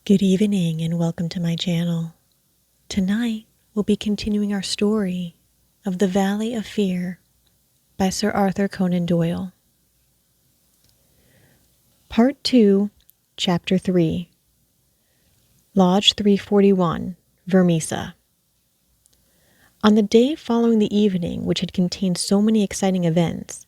Good evening and welcome to my channel. Tonight we'll be continuing our story of The Valley of Fear by Sir Arthur Conan Doyle. Part 2, Chapter 3. Lodge 341, Vermisa. On the day following the evening which had contained so many exciting events,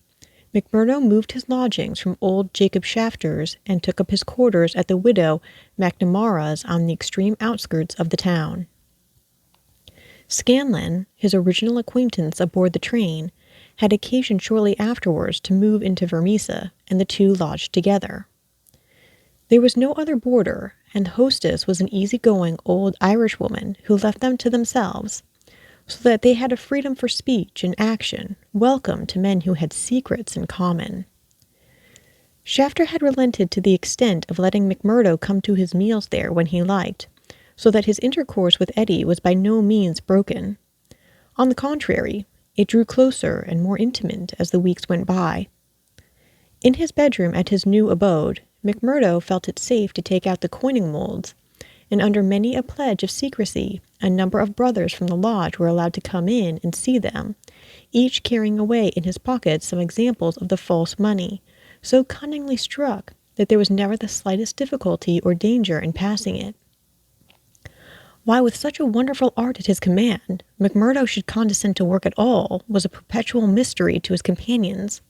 McMurdo moved his lodgings from old Jacob Shafter's and took up his quarters at the widow McNamara's on the extreme outskirts of the town. Scanlan, his original acquaintance aboard the train, had occasion shortly afterwards to move into Vermisa, and the two lodged together. There was no other boarder, and the hostess was an easy-going old Irishwoman who left them to themselves, so that they had a freedom for speech and action welcome to men who had secrets in common. Shafter had relented to the extent of letting McMurdo come to his meals there when he liked, so that his intercourse with Eddie was by no means broken. On the contrary, it drew closer and more intimate as the weeks went by. In his bedroom at his new abode, McMurdo felt it safe to take out the coining molds, and under many a pledge of secrecy, a number of brothers from the lodge were allowed to come in and see them, each carrying away in his pocket some examples of the false money, so cunningly struck that there was never the slightest difficulty or danger in passing it. Why, with such a wonderful art at his command, McMurdo should condescend to work at all was a perpetual mystery to his companions,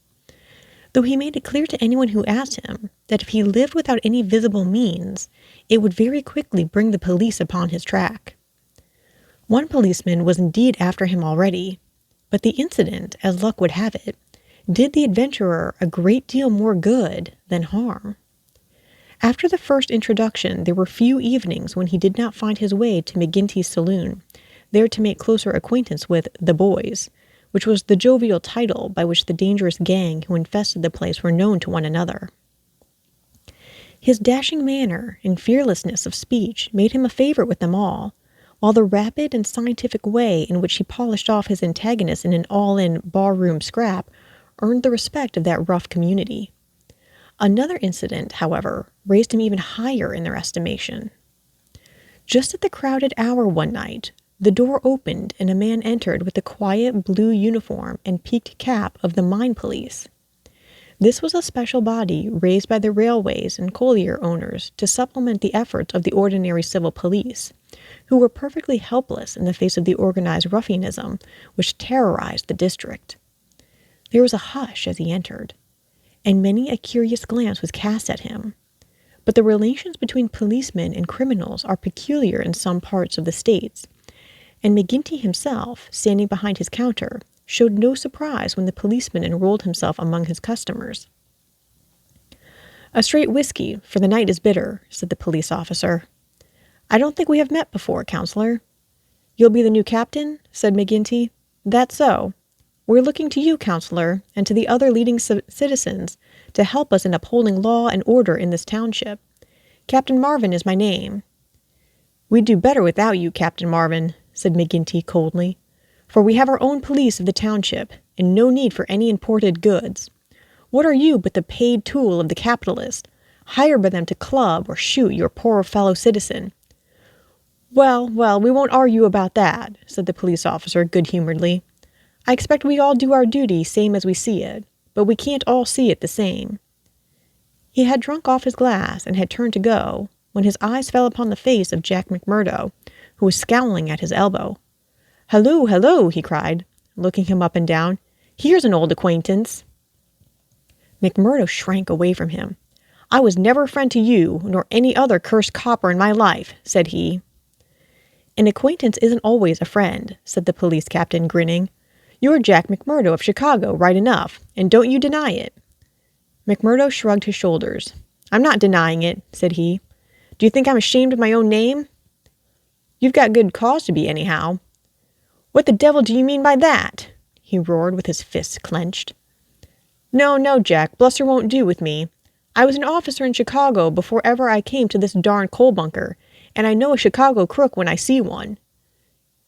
though he made it clear to anyone who asked him that if he lived without any visible means, it would very quickly bring the police upon his track. One policeman was indeed after him already, but the incident, as luck would have it, did the adventurer a great deal more good than harm. After the first introduction, there were few evenings when he did not find his way to McGinty's saloon, there to make closer acquaintance with the boys, which was the jovial title by which the dangerous gang who infested the place were known to one another. His dashing manner and fearlessness of speech made him a favorite with them all, while the rapid and scientific way in which he polished off his antagonist in an all-in bar-room scrap earned the respect of that rough community. Another incident, however, raised him even higher in their estimation. Just at the crowded hour one night, the door opened and a man entered with the quiet blue uniform and peaked cap of the mine police. This was a special body raised by the railways and collier owners to supplement the efforts of the ordinary civil police, who were perfectly helpless in the face of the organized ruffianism which terrorized the district. There was a hush as he entered, and many a curious glance was cast at him. But the relations between policemen and criminals are peculiar in some parts of the States, and McGinty himself, standing behind his counter, showed no surprise when the policeman enrolled himself among his customers. "A straight whiskey, for the night is bitter," said the police officer. "I don't think we have met before, counselor." "You'll be the new captain?" said McGinty. "That's so. We're looking to you, counselor, and to the other leading citizens to help us in upholding law and order in this township. Captain Marvin is my name." "We'd do better without you, Captain Marvin," said McGinty coldly, "for we have our own police of the township, and no need for any imported goods. What are you but the paid tool of the capitalist, hired by them to club or shoot your poor fellow citizen?" Well, we won't argue about that," said the police officer good-humoredly. "I expect we all do our duty same as we see it, but we can't all see it the same." He had drunk off his glass and had turned to go, when his eyes fell upon the face of Jack McMurdo, who was scowling at his elbow. Hello, he cried, looking him up and down. "Here's an old acquaintance." McMurdo shrank away from him. "I was never a friend to you, nor any other cursed copper in my life," said he. "An acquaintance isn't always a friend," said the police captain, grinning. "You're Jack McMurdo of Chicago, right enough, and don't you deny it." McMurdo shrugged his shoulders. "I'm not denying it," said he. "Do you think I'm ashamed of my own name?" "You've got good cause to be, anyhow." "What the devil do you mean by that?" he roared with his fists clenched. No, Jack, bluster won't do with me. I was an officer in Chicago before ever I came to this darn coal bunker, and I know a Chicago crook when I see one."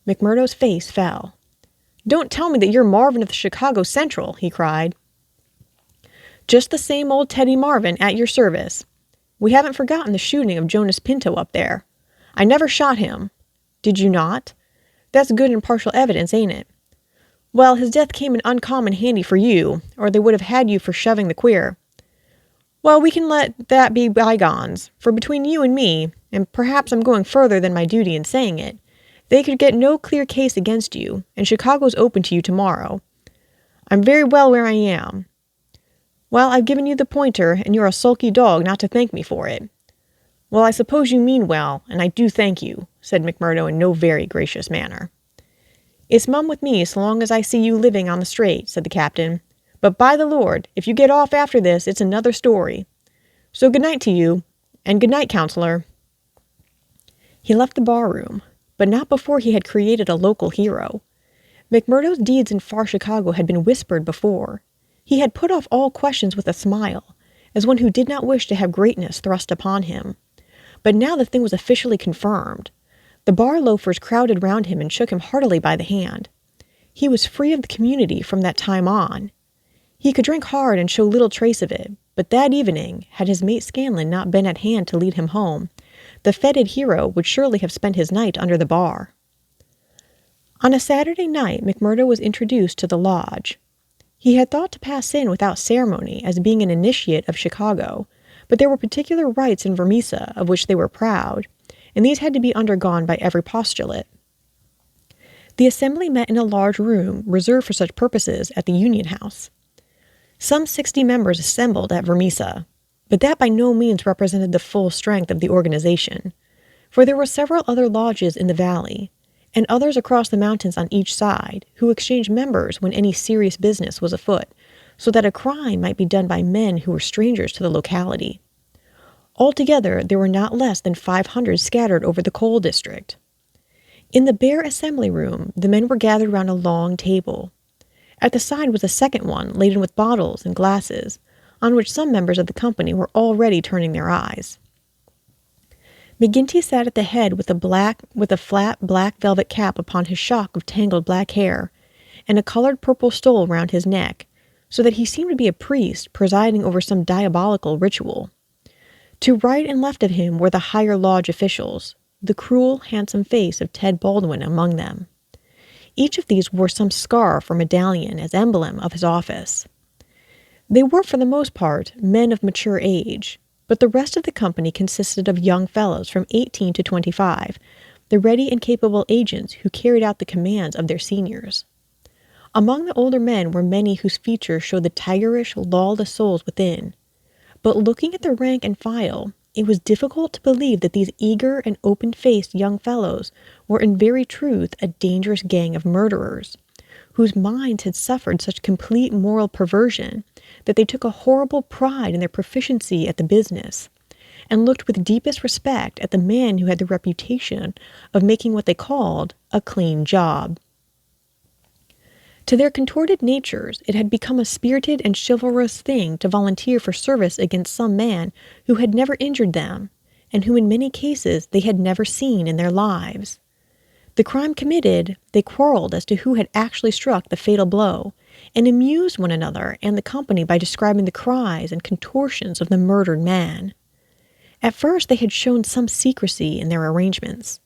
McMurdo's face fell. "Don't tell me that you're Marvin of the Chicago Central," he cried. "Just the same old Teddy Marvin at your service. We haven't forgotten the shooting of Jonas Pinto up there. I never shot him. Did you not? That's good impartial evidence, ain't it? Well, his death came in uncommon handy for you, or they would have had you for shoving the queer. Well, we can let that be bygones, for between you and me, and perhaps I'm going further than my duty in saying it, they could get no clear case against you, and Chicago's open to you tomorrow. I'm very well where I am. Well, I've given you the pointer, and you're a sulky dog not to thank me for it. Well, I suppose you mean well, and I do thank you, said McMurdo in no very gracious manner. It's mum with me so long as I see you living on the straight, said the captain. But by the Lord, if you get off after this, it's another story. So good night to you, and good night, counselor. He left the barroom, but not before he had created a local hero. McMurdo's deeds in far Chicago had been whispered before. He had put off all questions with a smile, as one who did not wish to have greatness thrust upon him. But now the thing was officially confirmed. The bar loafers crowded round him and shook him heartily by the hand. He was free of the community from that time on. He could drink hard and show little trace of it, but that evening, had his mate Scanlon not been at hand to lead him home, the feted hero would surely have spent his night under the bar. On a Saturday night, McMurdo was introduced to the lodge. He had thought to pass in without ceremony as being an initiate of Chicago, but there were particular rites in Vermissa of which they were proud, and these had to be undergone by every postulate. The assembly met in a large room reserved for such purposes at the Union House. Some 60 members assembled at Vermissa, but that by no means represented the full strength of the organization, for there were several other lodges in the valley, and others across the mountains on each side, who exchanged members when any serious business was afoot, so that a crime might be done by men who were strangers to the locality. Altogether, there were not less than 500 scattered over the coal district. In the bare assembly room, the men were gathered round a long table. At the side was a second one, laden with bottles and glasses, on which some members of the company were already turning their eyes. McGinty sat at the head with a flat black velvet cap upon his shock of tangled black hair, and a colored purple stole round his neck, so that he seemed to be a priest presiding over some diabolical ritual. To right and left of him were the higher lodge officials, the cruel, handsome face of Ted Baldwin among them. Each of these wore some scarf or medallion as emblem of his office. They were, for the most part, men of mature age, but the rest of the company consisted of young fellows from 18 to 25, the ready and capable agents who carried out the commands of their seniors. Among the older men were many whose features showed the tigerish, lawless souls within. But looking at the rank and file, it was difficult to believe that these eager and open-faced young fellows were in very truth a dangerous gang of murderers, whose minds had suffered such complete moral perversion that they took a horrible pride in their proficiency at the business, and looked with deepest respect at the man who had the reputation of making what they called a clean job. To their contorted natures, it had become a spirited and chivalrous thing to volunteer for service against some man who had never injured them, and whom in many cases they had never seen in their lives. The crime committed, they quarreled as to who had actually struck the fatal blow, and amused one another and the company by describing the cries and contortions of the murdered man. At first they had shown some secrecy in their arrangements,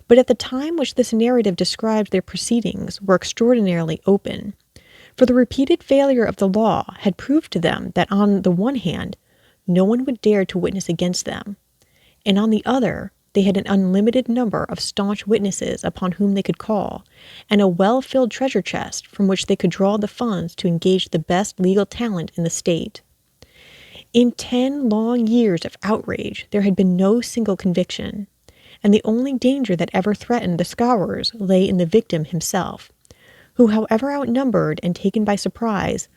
but at the time which this narrative describes their proceedings were extraordinarily open, for the repeated failure of the law had proved to them that on the one hand, no one would dare to witness against them, and on the other, they had an unlimited number of staunch witnesses upon whom they could call, and a well-filled treasure chest from which they could draw the funds to engage the best legal talent in the state. In 10 long years of outrage, there had been no single conviction, and the only danger that ever threatened the scourers lay in the victim himself, who, however outnumbered and taken by surprise,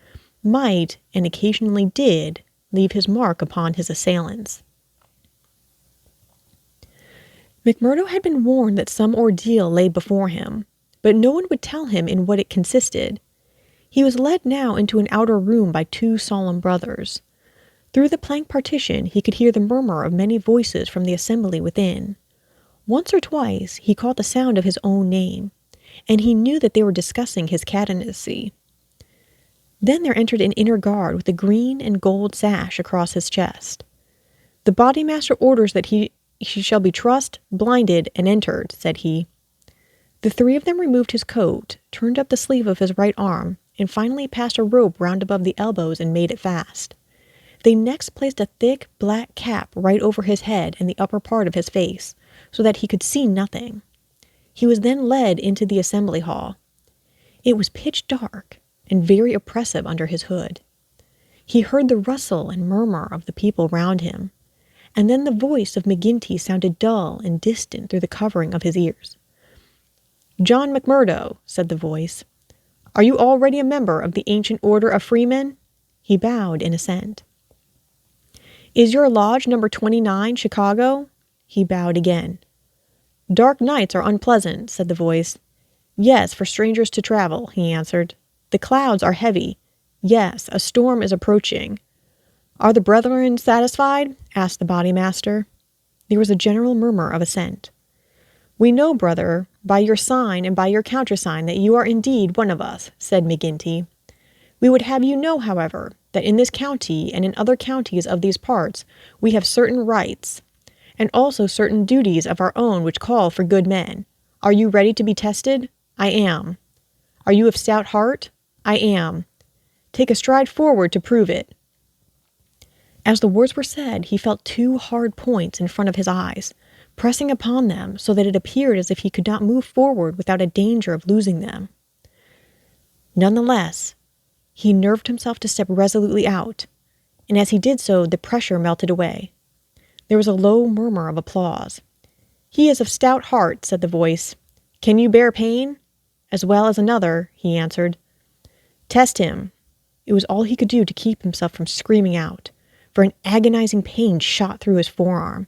might, and occasionally did, leave his mark upon his assailants. McMurdo had been warned that some ordeal lay before him, but no one would tell him in what it consisted. He was led now into an outer room by 2 solemn brothers. Through the plank partition he could hear the murmur of many voices from the assembly within. Once or twice he caught the sound of his own name, and he knew that they were discussing his candidacy. Then there entered an inner guard with a green and gold sash across his chest. "The bodymaster orders that she shall be trussed, blinded, and entered," said he. The three of them removed his coat, turned up the sleeve of his right arm, and finally passed a rope round above the elbows and made it fast. They next placed a thick black cap right over his head and the upper part of his face, so that he could see nothing. He was then led into the assembly hall. It was pitch dark and very oppressive under his hood. He heard the rustle and murmur of the people round him, and then the voice of McGinty sounded dull and distant through the covering of his ears. "John McMurdo," said the voice, "are you already a member of the ancient order of freemen?" He bowed in assent. "Is your lodge number 29, Chicago?" He bowed again. "Dark nights are unpleasant," said the voice. "Yes, for strangers to travel," he answered. "The clouds are heavy. Yes, a storm is approaching." "Are the brethren satisfied?" asked the bodymaster. There was a general murmur of assent. "We know, brother, by your sign and by your countersign that you are indeed one of us," said McGinty. "We would have you know, however, that in this county and in other counties of these parts we have certain rights, and also certain duties of our own which call for good men. Are you ready to be tested? I am. Are you of stout heart? I am. Take a stride forward to prove it." As the words were said, he felt two hard points in front of his eyes, pressing upon them so that it appeared as if he could not move forward without a danger of losing them. Nonetheless, he nerved himself to step resolutely out, and as he did so, the pressure melted away. There was a low murmur of applause. "He is of stout heart," said the voice. "Can you bear pain?" "As well as another," he answered. "Test him." It was all he could do to keep himself from screaming out, for an agonizing pain shot through his forearm.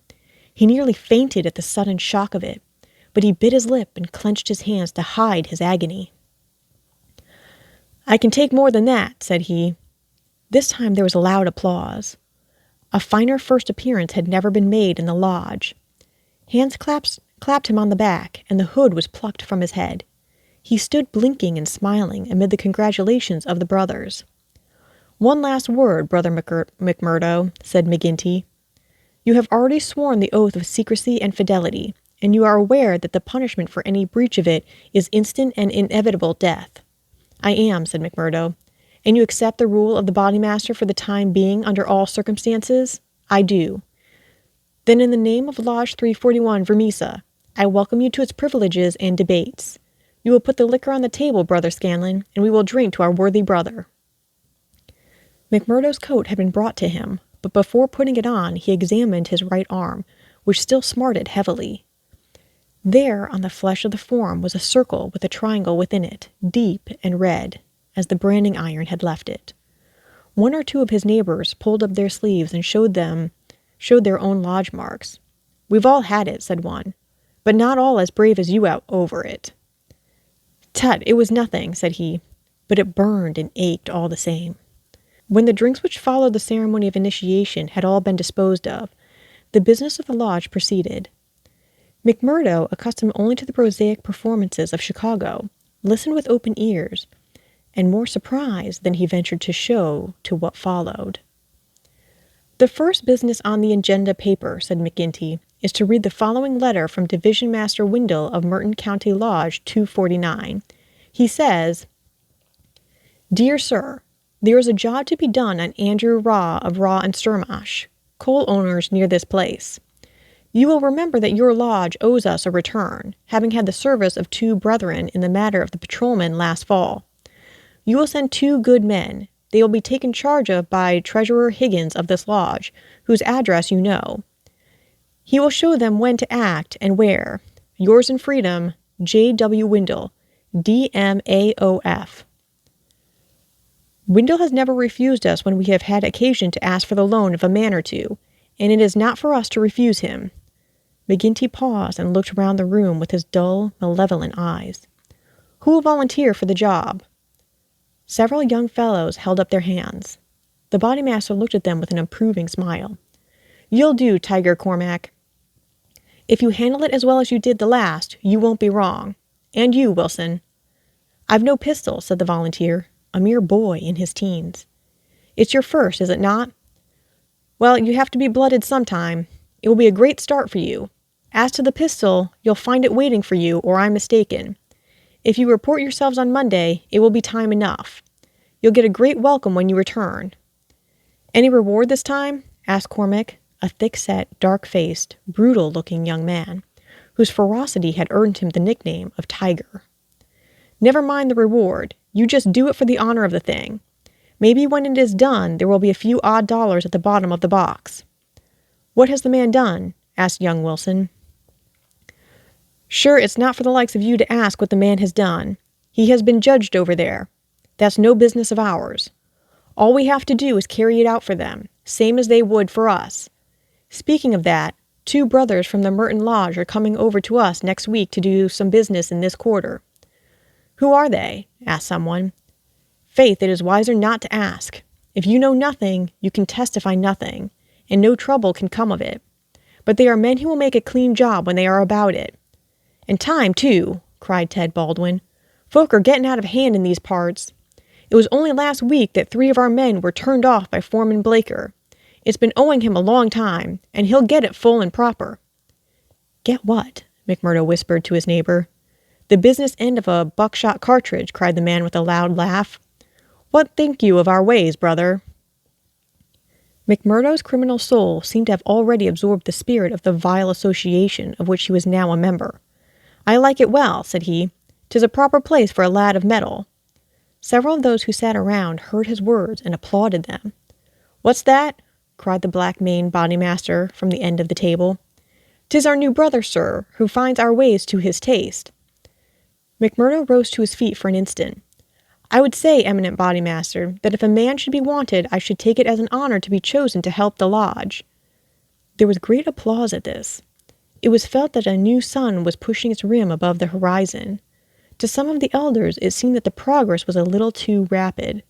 He nearly fainted at the sudden shock of it, but he bit his lip and clenched his hands to hide his agony. "I can take more than that," said he. This time there was loud applause. A finer first appearance had never been made in the lodge. Hands clapped him on the back, and the hood was plucked from his head. He stood blinking and smiling amid the congratulations of the brothers. "One last word, Brother McMurdo," said McGinty. "You have already sworn the oath of secrecy and fidelity, and you are aware that the punishment for any breach of it is instant and inevitable death." "I am," said McMurdo. "And you accept the rule of the bodymaster for the time being under all circumstances?" "I do." "Then in the name of Lodge 341, Vermissa, I welcome you to its privileges and debates. You will put the liquor on the table, Brother Scanlon, and we will drink to our worthy brother." McMurdo's coat had been brought to him, but before putting it on, he examined his right arm, which still smarted heavily. There, on the flesh of the forearm, was a circle with a triangle within it, deep and red, as the branding iron had left it. One or two of his neighbors pulled up their sleeves and showed their own lodge marks. "We've all had it," said one, "but not all as brave as you out over it." "Tut, it was nothing," said he, "but it burned and ached all the same." When the drinks which followed the ceremony of initiation had all been disposed of, the business of the lodge proceeded. McMurdo, accustomed only to the prosaic performances of Chicago, listened with open ears, and more surprised than he ventured to show to what followed. "The first business on the agenda paper," said McGinty, "is to read the following letter from Division Master Windle of Merton County Lodge 249. He says, "Dear Sir, there is a job to be done on Andrew Raw of Raw and Sturmash, coal owners near this place. You will remember that your lodge owes us a return, having had the service of two brethren in the matter of the patrolman last fall. You will send 2 good men. They will be taken charge of by Treasurer Higgins of this lodge, whose address you know. He will show them when to act and where. Yours in freedom, J.W. Windle, D.M.A.O.F. Windle has never refused us when we have had occasion to ask for the loan of a man or two, and it is not for us to refuse him." McGinty paused and looked round the room with his dull, malevolent eyes. "Who will volunteer for the job?" Several young fellows held up their hands. The bodymaster looked at them with an approving smile. "You'll do, Tiger Cormac. If you handle it as well as you did the last, you won't be wrong. And you, Wilson." "I've no pistol," said the volunteer, a mere boy in his teens. "It's your first, is it not?" Well, you have to be blooded sometime. It will be a great start for you. As to the pistol, you'll find it waiting for you, or I'm mistaken. If you report yourselves on Monday, it will be time enough. You'll get a great welcome when you return. Any reward this time? Asked Cormac, a thick-set, dark-faced, brutal-looking young man, whose ferocity had earned him the nickname of Tiger. Never mind the reward. You just do it for the honor of the thing. Maybe when it is done, there will be a few odd dollars at the bottom of the box. What has the man done? Asked young Wilson. Sure, it's not for the likes of you to ask what the man has done. He has been judged over there. That's no business of ours. All we have to do is carry it out for them, same as they would for us. Speaking of that, 2 brothers from the Merton Lodge are coming over to us next week to do some business in this quarter. Who are they? Asked someone. Faith, it is wiser not to ask. If you know nothing, you can testify nothing, and no trouble can come of it. But they are men who will make a clean job when they are about it. And time, too, cried Ted Baldwin. Folk are getting out of hand in these parts. It was only last week that 3 of our men were turned off by Foreman Blaker. It's been owing him a long time, and he'll get it full and proper. Get what? McMurdo whispered to his neighbor. The business end of a buckshot cartridge, cried the man with a loud laugh. What think you of our ways, brother? McMurdo's criminal soul seemed to have already absorbed the spirit of the vile association of which he was now a member. I like it well, said he. 'Tis a proper place for a lad of mettle. Several of those who sat around heard his words and applauded them. What's that? Cried the black-maned bodymaster from the end of the table. 'Tis our new brother, sir, who finds our ways to his taste. McMurdo rose to his feet for an instant. I would say, eminent bodymaster, that if a man should be wanted, I should take it as an honor to be chosen to help the lodge. There was great applause at this. It was felt that a new sun was pushing its rim above the horizon. To some of the elders, it seemed that the progress was a little too rapid.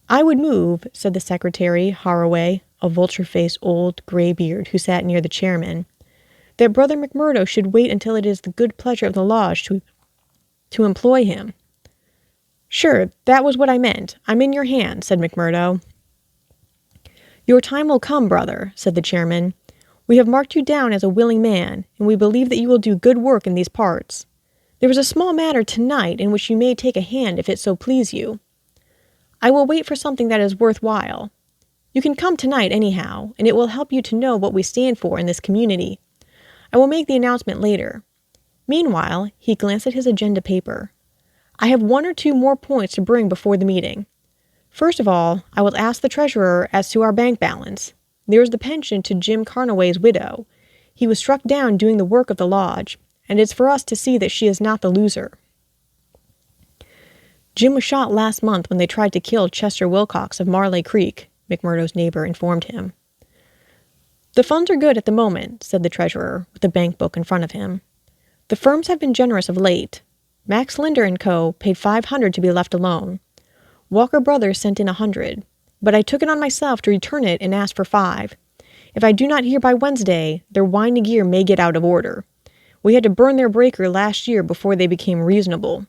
I would move, said the secretary, Haraway, a vulture-faced old grey-beard who sat near the chairman, that Brother McMurdo should wait until it is the good pleasure of the lodge to employ him. Sure, that was what I meant. I'm in your hands, said McMurdo. Your time will come, brother, said the chairman. We have marked you down as a willing man, and we believe that you will do good work in these parts. There is a small matter tonight in which you may take a hand if it so please you. I will wait for something that is worth while. You can come tonight anyhow, and it will help you to know what we stand for in this community. I will make the announcement later. Meanwhile, he glanced at his agenda paper. I have 1 or 2 more points to bring before the meeting. First of all, I will ask the treasurer as to our bank balance. There is the pension to Jim Carnaway's widow. He was struck down doing the work of the lodge, and it's for us to see that she is not the loser. Jim was shot last month when they tried to kill Chester Wilcox of Marley Creek, McMurdo's neighbor informed him. The funds are good at the moment, said the treasurer, with the bank book in front of him. The firms have been generous of late. Max Linder & Co. paid $500 to be left alone. Walker Brothers sent in $100, but I took it on myself to return it and ask for $5. If I do not hear by Wednesday, their wine and gear may get out of order. We had to burn their breaker last year before they became reasonable.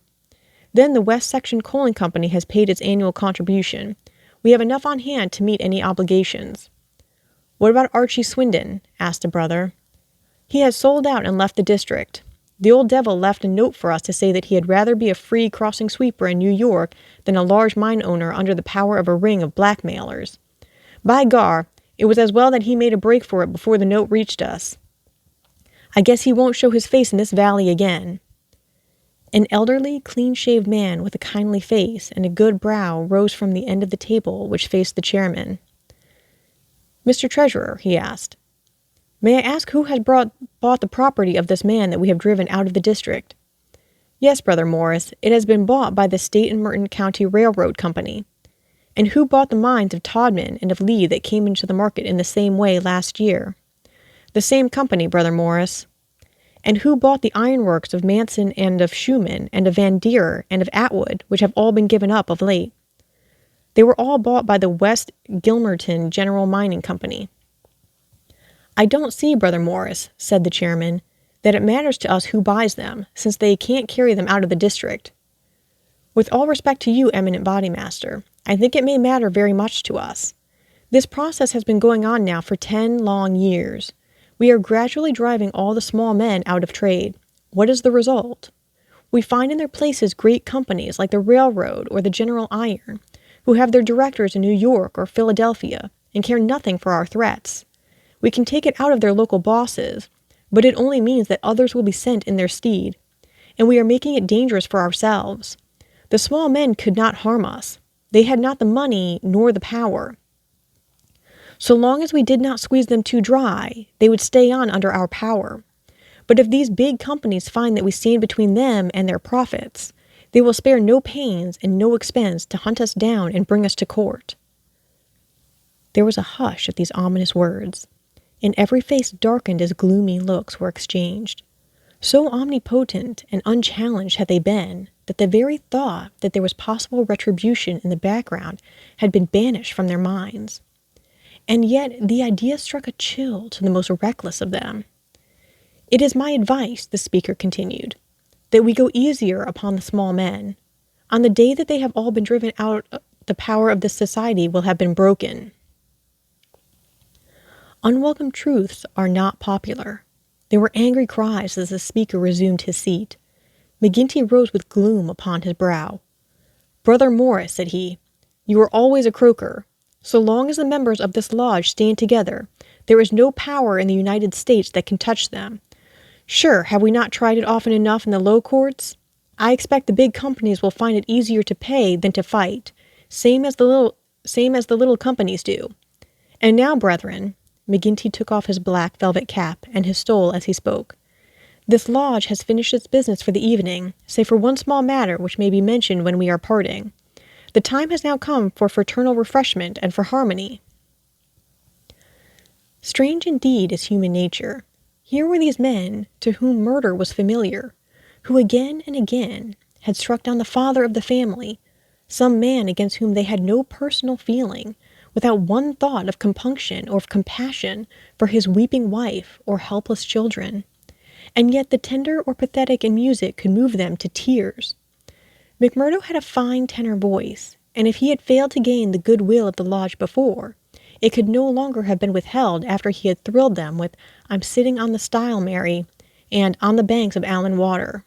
Then the West Section Coaling Company has paid its annual contribution. We have enough on hand to meet any obligations. What about Archie Swindon? Asked a brother. He has sold out and left the district. The old devil left a note for us to say that he had rather be a free crossing sweeper in New York than a large mine owner under the power of a ring of blackmailers. By gar, it was as well that he made a break for it before the note reached us. I guess he won't show his face in this valley again. An elderly, clean-shaved man with a kindly face and a good brow rose from the end of the table which faced the chairman. Mr. Treasurer, he asked, may I ask who has bought the property of this man that we have driven out of the district? Yes, Brother Morris, it has been bought by the State and Merton County Railroad Company. And who bought the mines of Todman and of Lee that came into the market in the same way last year? The same company, Brother Morris. And who bought the ironworks of Manson and of Schumann and of Van Deer and of Atwood, which have all been given up of late? They were all bought by the West Gilmerton General Mining Company. I don't see, Brother Morris, said the chairman, that it matters to us who buys them, since they can't carry them out of the district. With all respect to you, eminent bodymaster, I think it may matter very much to us. This process has been going on now for 10 long years. We are gradually driving all the small men out of trade. What is the result? We find in their places great companies like the railroad or the General Iron, who have their directors in New York or Philadelphia and care nothing for our threats. We can take it out of their local bosses, but it only means that others will be sent in their stead, and we are making it dangerous for ourselves. The small men could not harm us. They had not the money nor the power. So long as we did not squeeze them too dry, they would stay on under our power. But if these big companies find that we stand between them and their profits, they will spare no pains and no expense to hunt us down and bring us to court." There was a hush at these ominous words, and every face darkened as gloomy looks were exchanged. So omnipotent and unchallenged had they been, that the very thought that there was possible retribution in the background had been banished from their minds. And yet the idea struck a chill to the most reckless of them. "It is my advice," the speaker continued, "that we go easier upon the small men. On the day that they have all been driven out, the power of this society will have been broken." Unwelcome truths are not popular. There were angry cries as the speaker resumed his seat. McGinty rose with gloom upon his brow. "Brother Morris," said he, "you are always a croaker. So long as the members of this lodge stand together, there is no power in the United States that can touch them. Sure, have we not tried it often enough in the low courts? I expect the big companies will find it easier to pay than to fight, same as the little companies do. And now, brethren," McGinty took off his black velvet cap and his stole as he spoke, "this lodge has finished its business for the evening, save for one small matter which may be mentioned when we are parting. The time has now come for fraternal refreshment and for harmony." Strange indeed is human nature. Here were these men to whom murder was familiar, who again and again had struck down the father of the family, some man against whom they had no personal feeling, without one thought of compunction or of compassion for his weeping wife or helpless children. And yet the tender or pathetic in music could move them to tears. McMurdo had a fine tenor voice, and if he had failed to gain the goodwill of the lodge before, it could no longer have been withheld after he had thrilled them with "I'm Sitting on the Stile, Mary," and "On the Banks of Allan Water."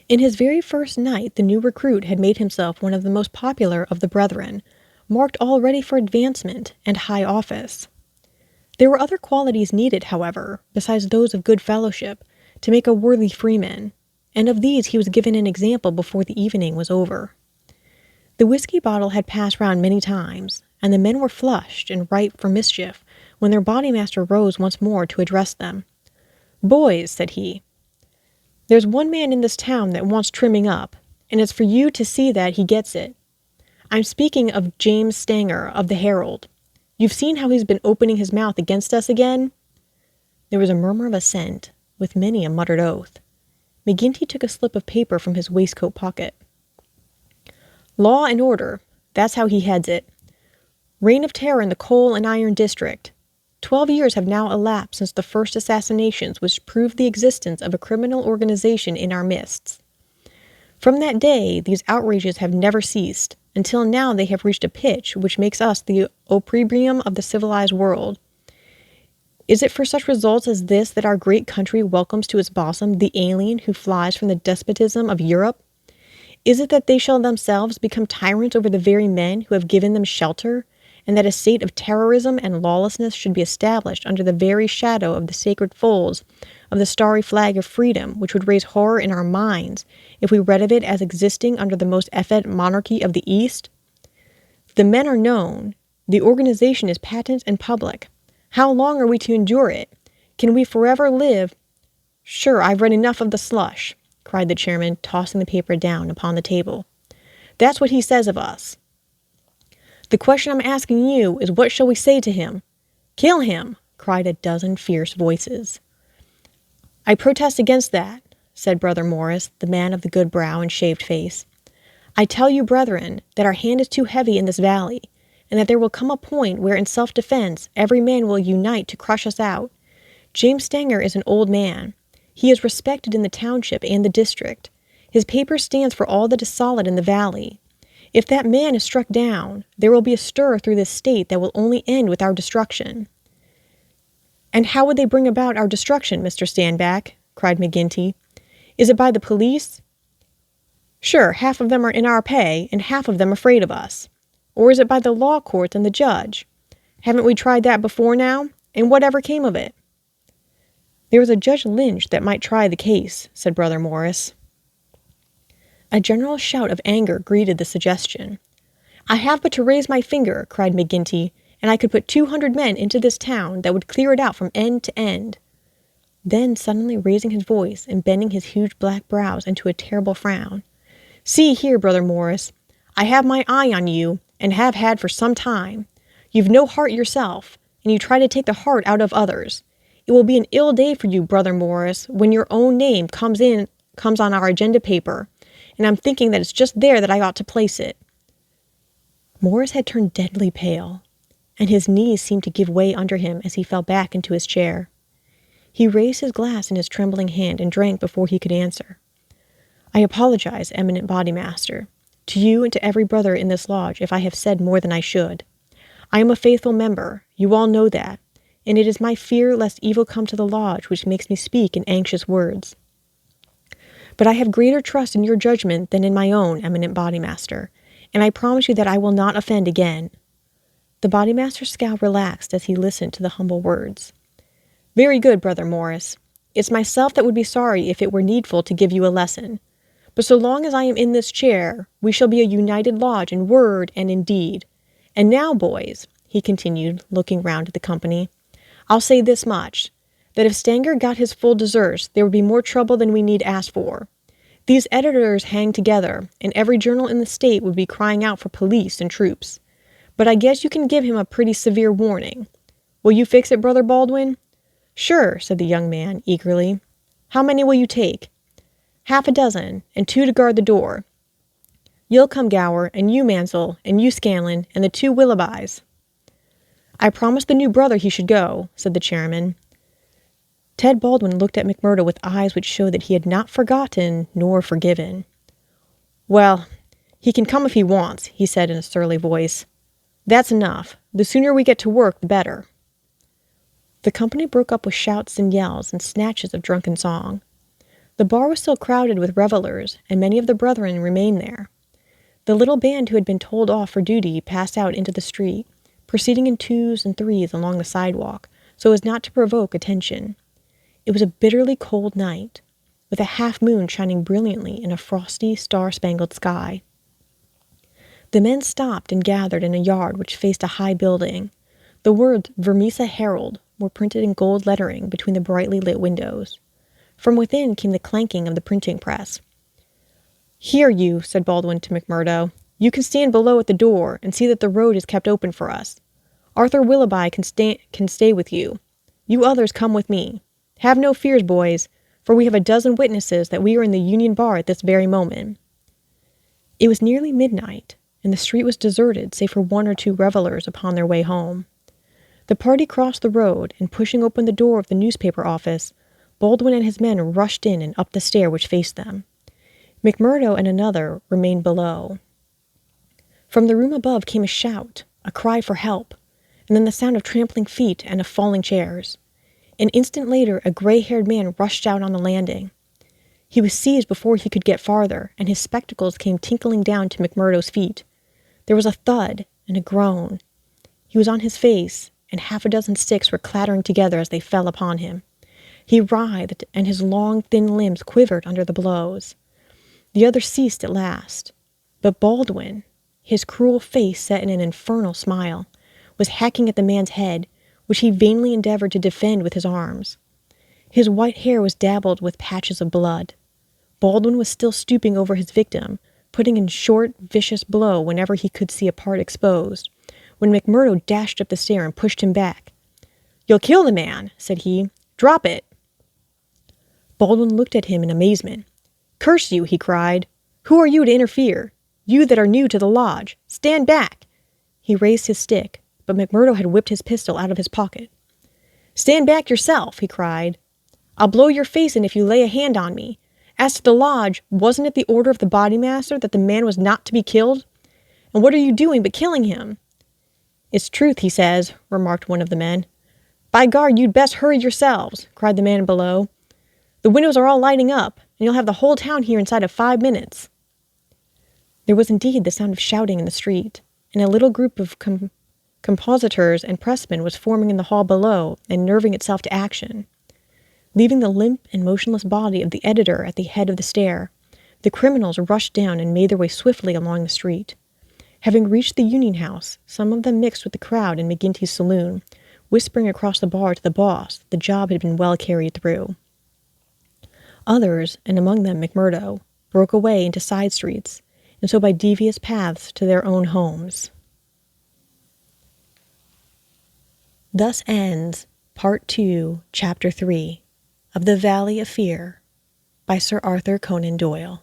In his very first night the new recruit had made himself one of the most popular of the brethren, marked already for advancement and high office. There were other qualities needed, however, besides those of good fellowship, to make a worthy freeman, and of these he was given an example before the evening was over. The whiskey bottle had passed round many times, and the men were flushed and ripe for mischief when their bodymaster rose once more to address them. "Boys," said he, "there's one man in this town that wants trimming up, and it's for you to see that he gets it. I'm speaking of James Stanger of the Herald. You've seen how he's been opening his mouth against us again?" There was a murmur of assent, with many a muttered oath. McGinty took a slip of paper from his waistcoat pocket. "Law and order, that's how he heads it. Reign of terror in the coal and iron district. 12 years have now elapsed since the first assassinations which proved the existence of a criminal organization in our midst. From that day, these outrages have never ceased, until now they have reached a pitch which makes us the opprobrium of the civilized world. Is it for such results as this that our great country welcomes to its bosom the alien who flies from the despotism of Europe? Is it that they shall themselves become tyrants over the very men who have given them shelter, and that a state of terrorism and lawlessness should be established under the very shadow of the sacred folds of the starry flag of freedom, which would raise horror in our minds if we read of it as existing under the most effete monarchy of the East? The men are known. The organization is patent and public. How long are we to endure it? Can we forever live—" "Sure, I've read enough of the slush," cried the chairman, tossing the paper down upon the table. "That's what he says of us. The question I'm asking you is, what shall we say to him?" "Kill him!" cried a dozen fierce voices. "I protest against that," said Brother Morris, the man of the good brow and shaved face. "I tell you, brethren, that our hand is too heavy in this valley, and that there will come a point where in self-defense every man will unite to crush us out. James Stanger is an old man. He is respected in the township and the district. His paper stands for all that is solid in the valley. If that man is struck down, there will be a stir through this state that will only end with our destruction." "And how would they bring about our destruction, Mr. Standback?" cried McGinty. "Is it by the police?" "Sure, half of them are in our pay, and half of them afraid of us. Or is it by the law courts and the judge? Haven't we tried that before now? And whatever came of it?" "There is a Judge Lynch that might try the case," said Brother Morris. A general shout of anger greeted the suggestion. "I have but to raise my finger," cried McGinty, "and I could put 200 men into this town that would clear it out from end to end." Then, suddenly raising his voice and bending his huge black brows into a terrible frown, "See here, Brother Morris, I have my eye on you, and have had for some time. You've no heart yourself, and you try to take the heart out of others. It will be an ill day for you, Brother Morris, when your own name comes on our agenda paper, and I'm thinking that it's just there that I ought to place it." Morris had turned deadly pale, and his knees seemed to give way under him as he fell back into his chair. He raised his glass in his trembling hand and drank before he could answer. "I apologize, eminent bodymaster, to you and to every brother in this lodge if I have said more than I should. I am a faithful member, you all know that, and it is my fear lest evil come to the lodge which makes me speak in anxious words. But I have greater trust in your judgment than in my own, eminent bodymaster, and I promise you that I will not offend again." The bodymaster's scowl relaxed as he listened to the humble words. "Very good, Brother Morris. It's myself that would be sorry if it were needful to give you a lesson. But so long as I am in this chair, we shall be a united lodge in word and in deed. And now, boys," he continued, looking round at the company, "I'll say this much, that if Stanger got his full deserts, there would be more trouble than we need ask for. These editors hang together, and every journal in the state would be crying out for police and troops. But I guess you can give him a pretty severe warning. Will you fix it, Brother Baldwin?" "Sure," said the young man, eagerly. "How many will you take?" "Half a dozen, and 2 to guard the door. You'll come, Gower, and you, Mansell, and you, Scanlon, and the 2 Willoughbys." "I promised the new brother he should go," said the chairman. Ted Baldwin looked at McMurdo with eyes which showed that he had not forgotten nor forgiven. "Well, he can come if he wants," he said in a surly voice. "That's enough. The sooner we get to work, the better." The company broke up with shouts and yells and snatches of drunken song. The bar was still crowded with revelers, and many of the brethren remained there. The little band who had been told off for duty passed out into the street, proceeding in 2s and 3s along the sidewalk, so as not to provoke attention. It was a bitterly cold night, with a half-moon shining brilliantly in a frosty, star-spangled sky. The men stopped and gathered in a yard which faced a high building. The words Vermissa Herald were printed in gold lettering between the brightly lit windows. From within came the clanking of the printing press. "Here, you," said Baldwin to McMurdo. "You can stand below at the door and see that the road is kept open for us. Arthur Willoughby can stay with you. You others come with me. Have no fears, boys, for we have a dozen witnesses that we are in the Union Bar at this very moment." It was nearly midnight, and the street was deserted save for 1 or 2 revelers upon their way home. The party crossed the road, and pushing open the door of the newspaper office, Baldwin and his men rushed in and up the stair which faced them. McMurdo and another remained below. From the room above came a shout, a cry for help, and then the sound of trampling feet and of falling chairs. An instant later, a gray-haired man rushed out on the landing. He was seized before he could get farther, and his spectacles came tinkling down to McMurdo's feet. There was a thud and a groan. He was on his face, and half a dozen sticks were clattering together as they fell upon him. He writhed, and his long, thin limbs quivered under the blows. The other ceased at last. But Baldwin, his cruel face set in an infernal smile, was hacking at the man's head, which he vainly endeavored to defend with his arms. His white hair was dabbled with patches of blood. Baldwin was still stooping over his victim, putting in short, vicious blow whenever he could see a part exposed, when McMurdo dashed up the stair and pushed him back. "You'll kill the man," said he. "Drop it." Baldwin looked at him in amazement. "Curse you," he cried. "Who are you to interfere? You that are new to the lodge. Stand back!" He raised his stick, but McMurdo had whipped his pistol out of his pocket. "Stand back yourself," he cried. "I'll blow your face in if you lay a hand on me. As to the lodge, wasn't it the order of the bodymaster that the man was not to be killed? And what are you doing but killing him?" "It's truth, he says," remarked one of the men. "By guard, you'd best hurry yourselves," cried the man below. "The windows are all lighting up, and you'll have the whole town here inside of 5 minutes." There was indeed the sound of shouting in the street, and a little group of compositors and pressmen was forming in the hall below and nerving itself to action. Leaving the limp and motionless body of the editor at the head of the stair, the criminals rushed down and made their way swiftly along the street. Having reached the Union House, some of them mixed with the crowd in McGinty's saloon, whispering across the bar to the boss that the job had been well carried through. Others, and among them McMurdo, broke away into side streets, and so by devious paths to their own homes. Thus ends Part 2, Chapter 3 of The Valley of Fear by Sir Arthur Conan Doyle.